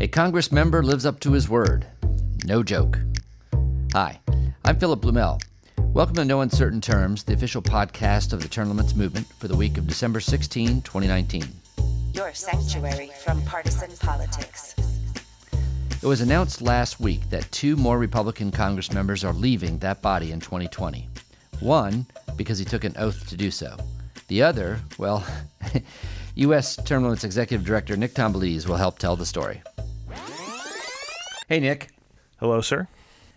A Congress member lives up to his word. No joke. Hi, I'm Philip Blumel. Welcome to No Uncertain Terms, the official podcast of the Term Limits Movement for the week of December 16, 2019. Your sanctuary from partisan politics. It was announced last week that 2 more Republican Congress members are leaving that body in 2020. One, because he took an oath to do so. The other, well, U.S. Term Limits Executive Director Nick Tombolese will help tell the story. Hey, Nick. Hello, sir.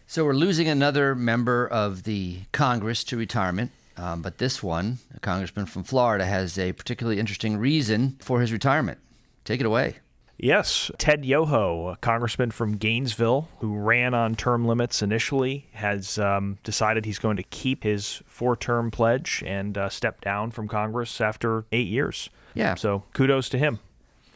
So we're losing another member of the Congress to retirement, but this one, a congressman from Florida, has a particularly interesting reason for his retirement. Take it away. Yes, Ted Yoho, a congressman from Gainesville who ran on term limits initially, has decided he's going to keep his 4-term pledge and step down from Congress after 8 years. Yeah. So kudos to him.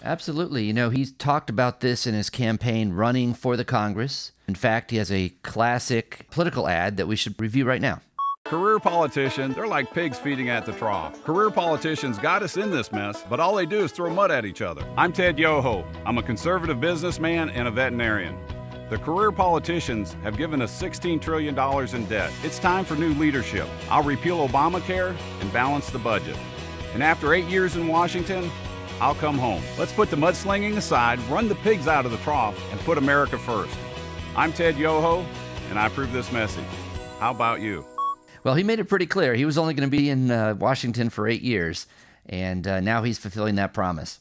Absolutely. You know, he's talked about this in his campaign running for the Congress. In fact, he has a classic political ad that we should review right now. Career politicians, they're like pigs feeding at the trough. Career politicians got us in this mess, but all they do is throw mud at each other. I'm Ted Yoho. I'm a conservative businessman and a veterinarian. The career politicians have given us $16 trillion in debt. It's time for new leadership. I'll repeal Obamacare and balance the budget. And after 8 years in Washington, I'll come home. Let's put the mudslinging aside, run the pigs out of the trough, and put America first. I'm Ted Yoho, and I approve this message. How about you? Well, he made it pretty clear. He was only going to be in Washington for 8 years, and now he's fulfilling that promise.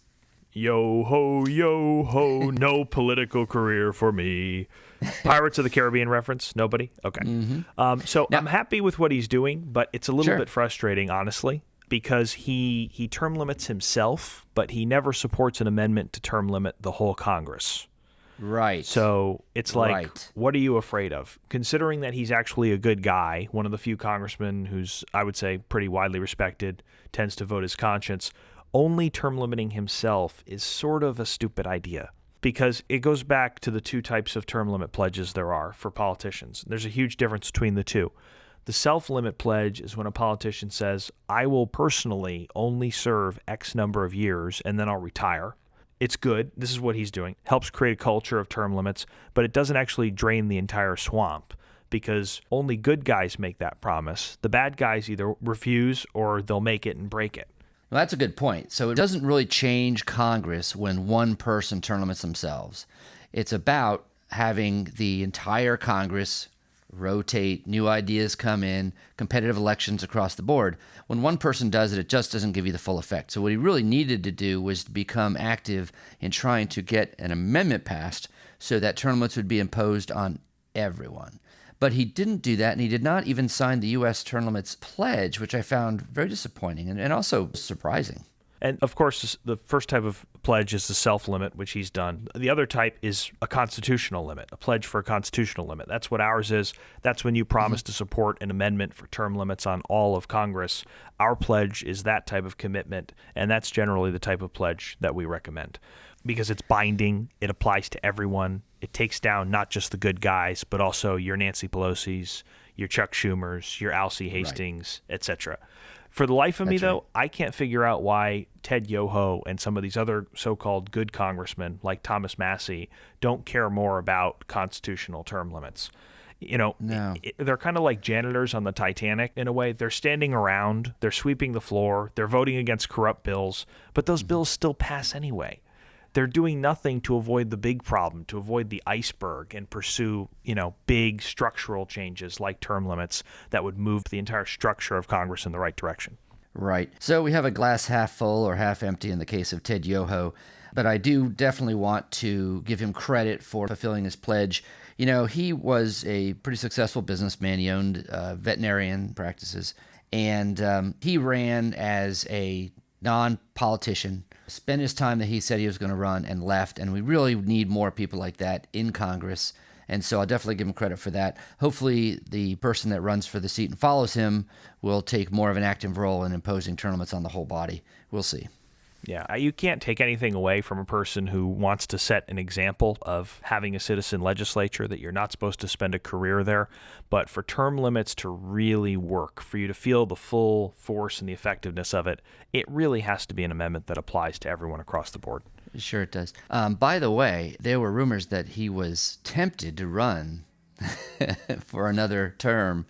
Yo-ho, no political career for me. Pirates of the Caribbean reference? Nobody? Okay. Mm-hmm. So now, I'm happy with what he's doing, but it's a little Sure. bit frustrating, honestly, because he term limits himself, but he never supports an amendment to term limit the whole Congress. Right. So it's like, Right. What are you afraid of? Considering that he's actually a good guy, one of the few congressmen who's, I would say, pretty widely respected, tends to vote his conscience, only term limiting himself is sort of a stupid idea because it goes back to the 2 types of term limit pledges there are for politicians. There's a huge difference between the 2. The self-limit pledge is when a politician says, I will personally only serve X number of years and then I'll retire. It's good. This is what he's doing. Helps create a culture of term limits, but it doesn't actually drain the entire swamp because only good guys make that promise. The bad guys either refuse or they'll make it and break it. Well, that's a good point. So it doesn't really change Congress when one person term limits themselves. It's about having the entire Congress rotate, new ideas come in, competitive elections across the board. When one person does it, it just doesn't give you the full effect. So what he really needed to do was to become active in trying to get an amendment passed so that term limits would be imposed on everyone. But he didn't do that, and he did not even sign the U.S. term limits pledge, which I found very disappointing and also surprising. And of course, the first type of pledge is the self-limit, which he's done. The other type is a constitutional limit, a pledge for a constitutional limit. That's what ours is. That's when you promise to support an amendment for term limits on all of Congress. Our pledge is that type of commitment, and that's generally the type of pledge that we recommend because it's binding. It applies to everyone. It takes down not just the good guys, but also your Nancy Pelosi's, your Chuck Schumer's, your Alcee Hastings, etc. For the life of me, though, I can't figure out why Ted Yoho and some of these other so-called good congressmen like Thomas Massie don't care more about constitutional term limits. You know, No. They're kind of like janitors on the Titanic in a way. They're standing around, they're sweeping the floor, they're voting against corrupt bills, but those bills still pass anyway. They're doing nothing to avoid the big problem, to avoid the iceberg and pursue, big structural changes like term limits that would move the entire structure of Congress in the right direction. Right. So we have a glass half full or half empty in the case of Ted Yoho, but I do definitely want to give him credit for fulfilling his pledge. You know, he was a pretty successful businessman. He owned veterinarian practices, and he ran as a non-politician, spent his time that he said he was going to run and left, and we really need more people like that in Congress. And so I'll definitely give him credit for that. Hopefully the person that runs for the seat and follows him will take more of an active role in imposing term limits on the whole body. We'll see. Yeah, you can't take anything away from a person who wants to set an example of having a citizen legislature, that you're not supposed to spend a career there. But for term limits to really work, for you to feel the full force and the effectiveness of it, it really has to be an amendment that applies to everyone across the board. Sure it does. By the way, there were rumors that he was tempted to run for another term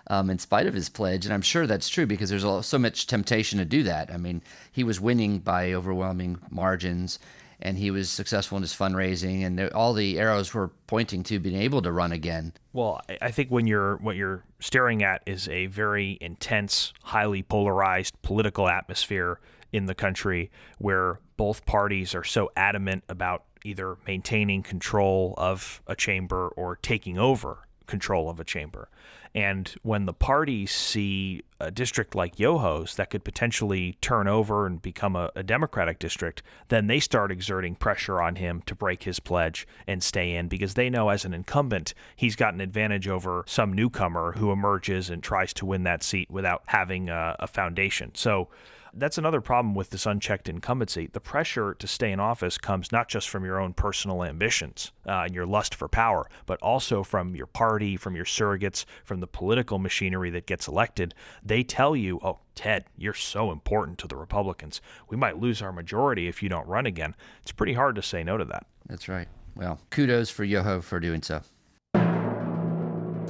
in spite of his pledge. And I'm sure that's true because there's so much temptation to do that. I mean, he was winning by overwhelming margins and he was successful in his fundraising, and all the arrows were pointing to being able to run again. Well, I think what you're staring at is a very intense, highly polarized political atmosphere in the country where both parties are so adamant about either maintaining control of a chamber or taking over control of a chamber. And when the parties see a district like Yoho's that could potentially turn over and become a Democratic district, then they start exerting pressure on him to break his pledge and stay in, because they know as an incumbent, he's got an advantage over some newcomer who emerges and tries to win that seat without having a foundation. So that's another problem with this unchecked incumbency. The pressure to stay in office comes not just from your own personal ambitions and your lust for power, but also from your party, from your surrogates, from the political machinery that gets elected. They tell you, oh, Ted, you're so important to the Republicans. We might lose our majority if you don't run again. It's pretty hard to say no to that. That's right. Well, kudos for Yoho for doing so.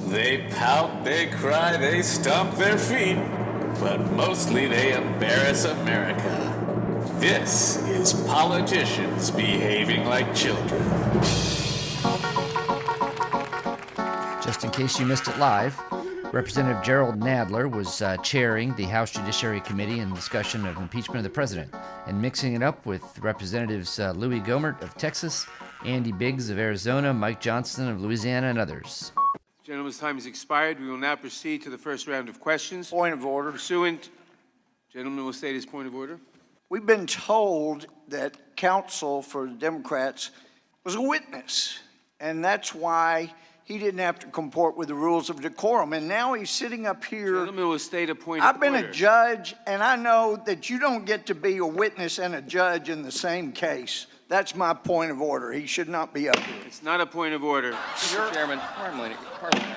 They pout, they cry, they stomp their feet, but mostly they embarrass America. This is politicians behaving like children. Just in case you missed it live, Representative Gerald Nadler was chairing the House Judiciary Committee in discussion of impeachment of the president and mixing it up with Representatives Louis Gohmert of Texas, Andy Biggs of Arizona, Mike Johnston of Louisiana, and others. Gentleman's time has expired. We will now proceed to the first round of questions. Point of order. Gentleman will state his point of order. We've been told that counsel for the Democrats was a witness, and that's why he didn't have to comport with the rules of decorum. And now he's sitting up here. Gentleman will state a point of order. I've been a judge, and I know that you don't get to be a witness and a judge in the same case. That's my point of order. He should not be up here. It's not a point of order. Mr. Chairman, parliamentary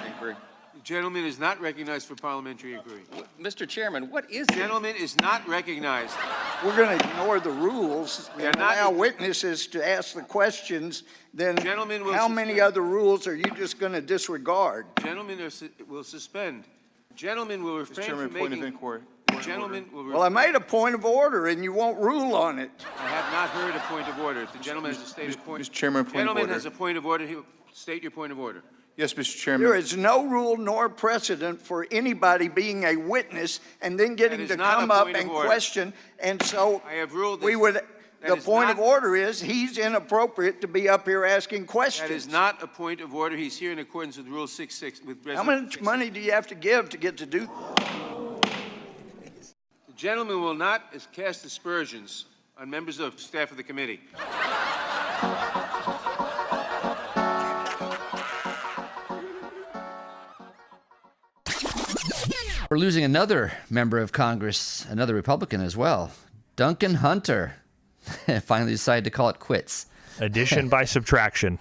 inquiry. The gentleman is not recognized for parliamentary inquiry. Mr. Chairman, what is The gentleman is not recognized. We're going to ignore the rules We are and not- allow witnesses to ask the questions. Then Gentleman will how many suspend. other rules are you just going to disregard? Gentlemen will suspend. Gentleman will refrain from making. inquiry. Gentleman will. Well, I made a point of order, and you won't rule on it. I have not heard a point of order. If the gentleman has a stated point. Mr. Chairman, point of Gentleman order. has a point of order. He will state your point of order. Yes, Mr. Chairman. There is no rule nor precedent for anybody being a witness and then getting That is to not a come up point of and order. question. And so I have ruled we this- would. that The is point not- of order is he's inappropriate to be up here asking questions. That is not a point of order. He's here in accordance with Rule 66. How much money do you have to give to get to do? The gentleman will not cast aspersions on members of staff of the committee. We're losing another member of Congress, another Republican as well, Duncan Hunter. Finally decided to call it quits. Addition by subtraction.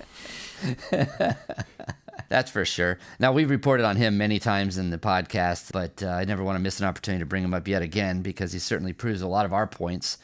That's for sure. Now, we've reported on him many times in the podcast, but I never want to miss an opportunity to bring him up yet again because he certainly proves a lot of our points.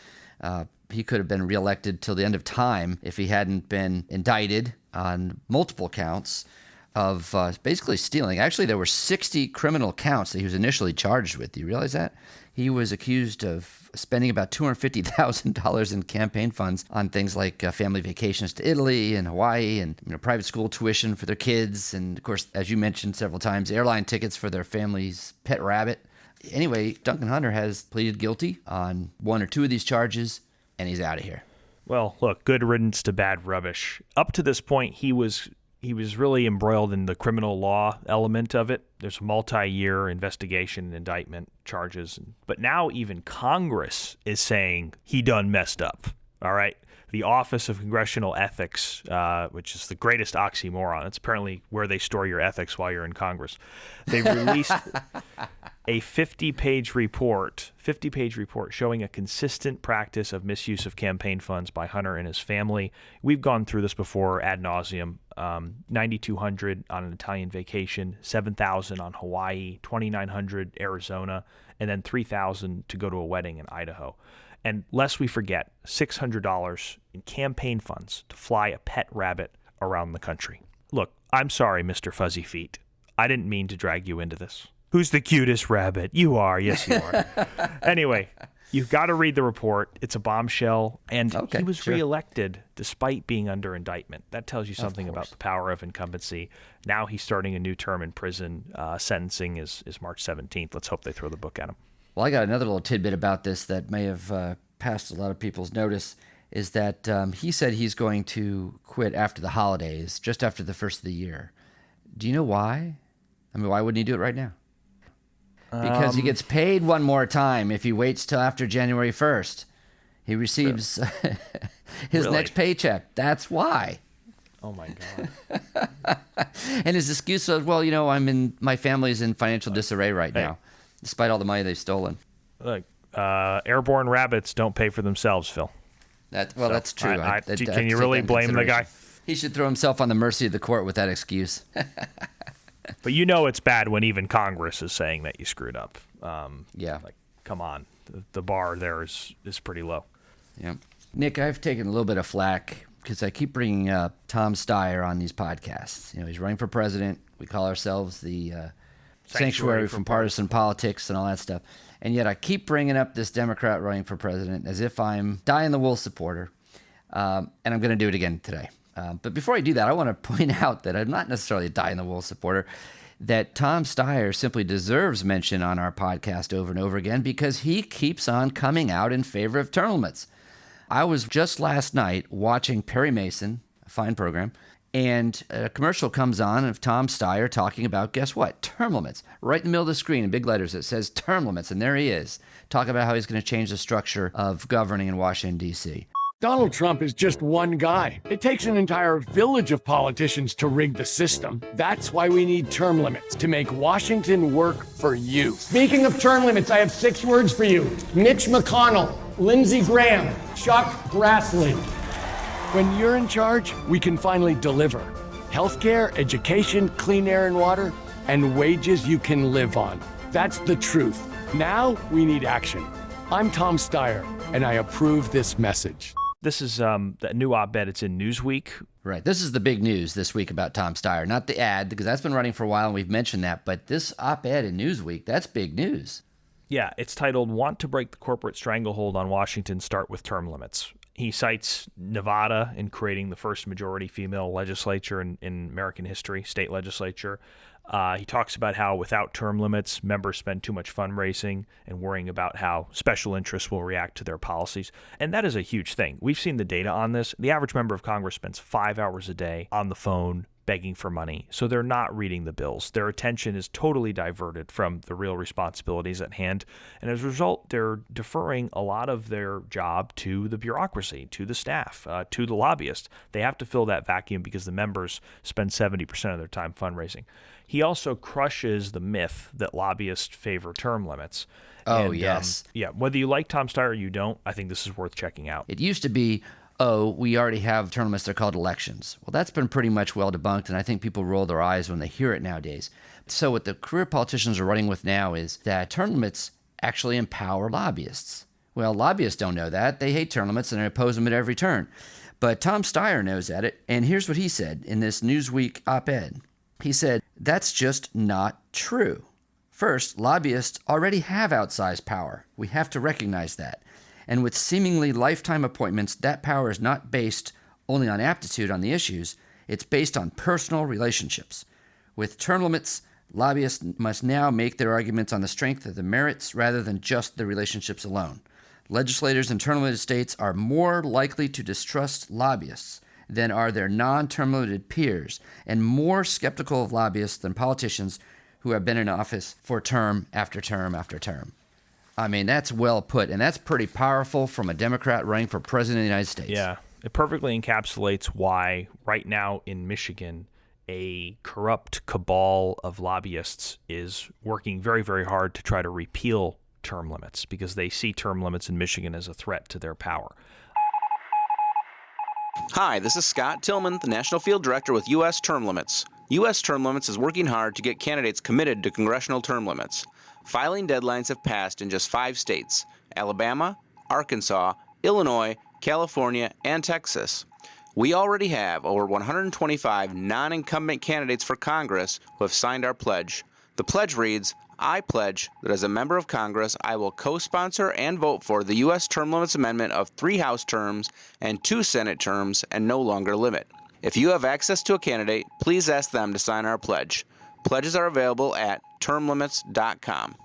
He could have been reelected till the end of time if he hadn't been indicted on multiple counts of basically stealing. Actually, there were 60 criminal counts that he was initially charged with. Do you realize that? He was accused of spending about $250,000 in campaign funds on things like family vacations to Italy and Hawaii and private school tuition for their kids. And, of course, as you mentioned several times, airline tickets for their family's pet rabbit. Anyway, Duncan Hunter has pleaded guilty on one or two of these charges, and he's out of here. Well, look, good riddance to bad rubbish. Up to this point, he was really embroiled in the criminal law element of it. There's a multi-year investigation, indictment, charges. But now even Congress is saying he done messed up. All right? The Office of Congressional Ethics, which is the greatest oxymoron. It's apparently where they store your ethics while you're in Congress. They've released a 50-page report showing a consistent practice of misuse of campaign funds by Hunter and his family. We've gone through this before ad nauseum. $9,200 on an Italian vacation, $7,000 on Hawaii, $2,900 Arizona, and then $3,000 to go to a wedding in Idaho. And lest we forget, $600 in campaign funds to fly a pet rabbit around the country. Look, I'm sorry, Mr. Fuzzy Feet. I didn't mean to drag you into this. Who's the cutest rabbit? You are. Yes, you are. Anyway, you've got to read the report. It's a bombshell. And he was reelected despite being under indictment. That tells you something about the power of incumbency. Now he's starting a new term in prison. Sentencing is March 17th. Let's hope they throw the book at him. Well, I got another little tidbit about this that may have passed a lot of people's notice, is that he said he's going to quit after the holidays, just after the first of the year. Do you know why? I mean, why wouldn't he do it right now? Because he gets paid one more time if he waits till after January 1st. He receives his next paycheck. That's why. Oh, my God. And his excuse was, well, my family's in financial disarray right now, despite all the money they've stolen. Look, airborne rabbits don't pay for themselves, Phil. That's true. Can you really blame the guy? He should throw himself on the mercy of the court with that excuse. But it's bad when even Congress is saying that you screwed up. Like, come on. The bar there is pretty low. Yeah. Nick, I've taken a little bit of flack because I keep bringing up Tom Steyer on these podcasts. He's running for president. We call ourselves the sanctuary from partisan politics and all that stuff. And yet I keep bringing up this Democrat running for president as if I'm dyed-in-the-wool supporter. And I'm going to do it again today. But before I do that, I want to point out that I'm not necessarily a dyed-in-the-wool supporter, that Tom Steyer simply deserves mention on our podcast over and over again because he keeps on coming out in favor of term limits. I was just last night watching Perry Mason, a fine program, and a commercial comes on of Tom Steyer talking about, guess what? Term limits. Right in the middle of the screen in big letters it says term limits, and there he is, talking about how he's going to change the structure of governing in Washington, D.C. Donald Trump is just one guy. It takes an entire village of politicians to rig the system. That's why we need term limits, to make Washington work for you. Speaking of term limits, I have 6 words for you. Mitch McConnell, Lindsey Graham, Chuck Grassley. When you're in charge, we can finally deliver. Healthcare, education, clean air and water, and wages you can live on. That's the truth. Now we need action. I'm Tom Steyer, and I approve this message. This is that new op-ed. It's in Newsweek. Right. This is the big news this week about Tom Steyer. Not the ad, because that's been running for a while and we've mentioned that. But this op-ed in Newsweek, that's big news. Yeah, it's titled, "Want to Break the Corporate Stranglehold on Washington, Start with Term Limits." He cites Nevada in creating the first majority female legislature in American history, state legislature. He talks about how without term limits, members spend too much fundraising and worrying about how special interests will react to their policies. And that is a huge thing. We've seen the data on this. The average member of Congress spends 5 hours a day on the phone begging for money. So they're not reading the bills. Their attention is totally diverted from the real responsibilities at hand. And as a result, they're deferring a lot of their job to the bureaucracy, to the staff, to the lobbyists. They have to fill that vacuum because the members spend 70% of their time fundraising. He also crushes the myth that lobbyists favor term limits. Oh, yes. Whether you like Tom Steyer or you don't, I think this is worth checking out. It used to be, we already have term limits, they're called elections. Well, that's been pretty much well debunked, and I think people roll their eyes when they hear it nowadays. So what the career politicians are running with now is that term limits actually empower lobbyists. Well, lobbyists don't know that. They hate term limits and they oppose them at every turn. But Tom Steyer knows that, and here's what he said in this Newsweek op-ed. He said, that's just not true. First, lobbyists already have outsized power. We have to recognize that. And with seemingly lifetime appointments, that power is not based only on aptitude on the issues. It's based on personal relationships. With term limits, lobbyists must now make their arguments on the strength of the merits rather than just the relationships alone. Legislators in term-limited states are more likely to distrust lobbyists than are their non-term limited peers, and more skeptical of lobbyists than politicians who have been in office for term after term after term. I mean, that's well put, and that's pretty powerful from a Democrat running for president of the United States. Yeah, it perfectly encapsulates why right now in Michigan, a corrupt cabal of lobbyists is working very, very hard to try to repeal term limits because they see term limits in Michigan as a threat to their power. Hi, this is Scott Tillman, the National Field Director with U.S. Term Limits. U.S. Term Limits is working hard to get candidates committed to congressional term limits. Filing deadlines have passed in just 5 states: Alabama, Arkansas, Illinois, California, and Texas. We already have over 125 non-incumbent candidates for Congress who have signed our pledge. The pledge reads, I pledge that as a member of Congress, I will co-sponsor and vote for the U.S. term limits amendment of 3 House terms and 2 Senate terms and no longer limit. If you have access to a candidate, please ask them to sign our pledge. Pledges are available at termlimits.com.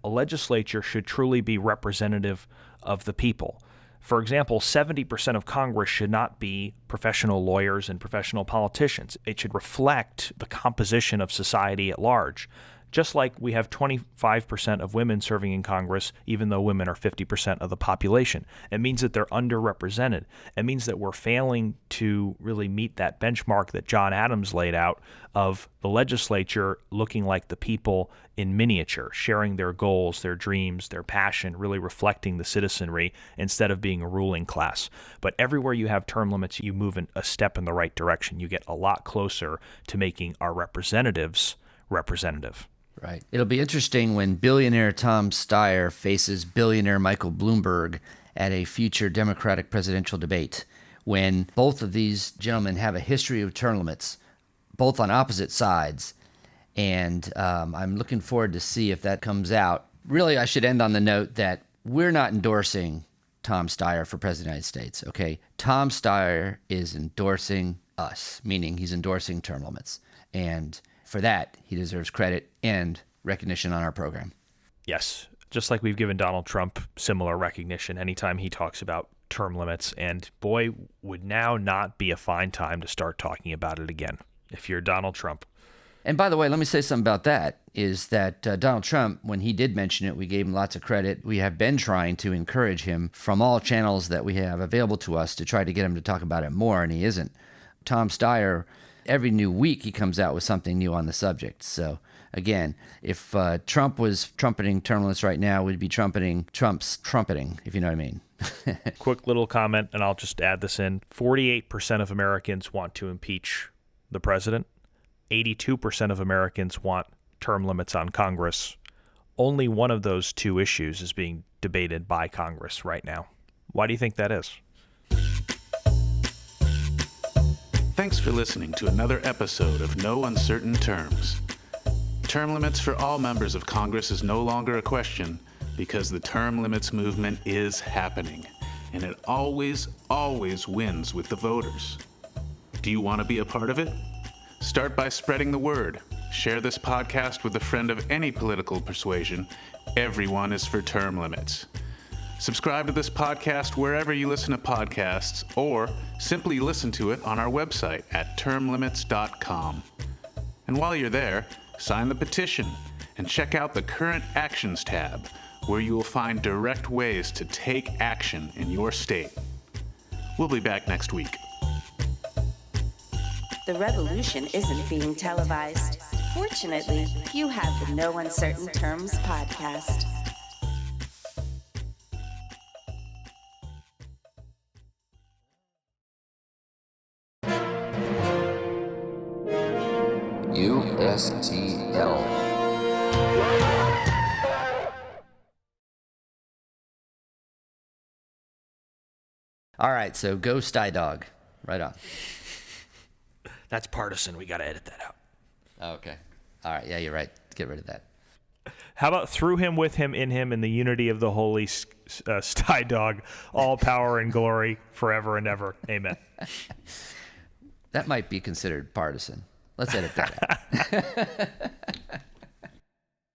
A legislature should truly be representative of the people. For example, 70% of Congress should not be professional lawyers and professional politicians. It should reflect the composition of society at large. Just like we have 25% of women serving in Congress, even though women are 50% of the population. It means that they're underrepresented. It means that we're failing to really meet that benchmark that John Adams laid out of the legislature looking like the people in miniature, sharing their goals, their dreams, their passion, really reflecting the citizenry instead of being a ruling class. But everywhere you have term limits, you move a step in the right direction. You get a lot closer to making our representatives representative. Right. It'll be interesting when billionaire Tom Steyer faces billionaire Michael Bloomberg at a future Democratic presidential debate, when both of these gentlemen have a history of term limits, both on opposite sides. And I'm looking forward to see if that comes out. Really, I should end on the note that we're not endorsing Tom Steyer for president of the United States, okay? Tom Steyer is endorsing us, meaning he's endorsing term limits. And for that, he deserves credit and recognition on our program. Yes, just like we've given Donald Trump similar recognition anytime he talks about term limits. And boy, would now not be a fine time to start talking about it again if you're Donald Trump. And by the way, let me say something about that, is that Donald Trump, when he did mention it, we gave him lots of credit. We have been trying to encourage him from all channels that we have available to us to try to get him to talk about it more, and he isn't. Tom Steyer, every new week he comes out with something new on the subject. So again, if Trump was trumpeting term limits right now, we'd be trumpeting Trump's trumpeting, if you know what I mean. Quick little comment, and I'll just add this in. 48% of Americans want to impeach the president. 82% of Americans want term limits on Congress. Only one of those two issues is being debated by Congress right now. Why do you think that is? Thanks for listening to another episode of No Uncertain Terms. Term limits for all members of Congress is no longer a question because the term limits movement is happening, and it always, always wins with the voters. Do you want to be a part of it? Start by spreading the word. Share this podcast with a friend of any political persuasion. Everyone is for term limits. Subscribe to this podcast wherever you listen to podcasts, or simply listen to it on our website at termlimits.com. And while you're there, sign the petition and check out the Current Actions tab, where you will find direct ways to take action in your state. We'll be back next week. The revolution isn't being televised. Fortunately, you have the No Uncertain Terms podcast. USTL. All right, so go Sty Dog. Right on. That's partisan. We got to edit that out. Okay. All right. Yeah, you're right. Get rid of that. How about through him, with him, in him, in the unity of the holy Sty Dog, all power and glory forever and ever. Amen. That might be considered partisan. Let's edit that out.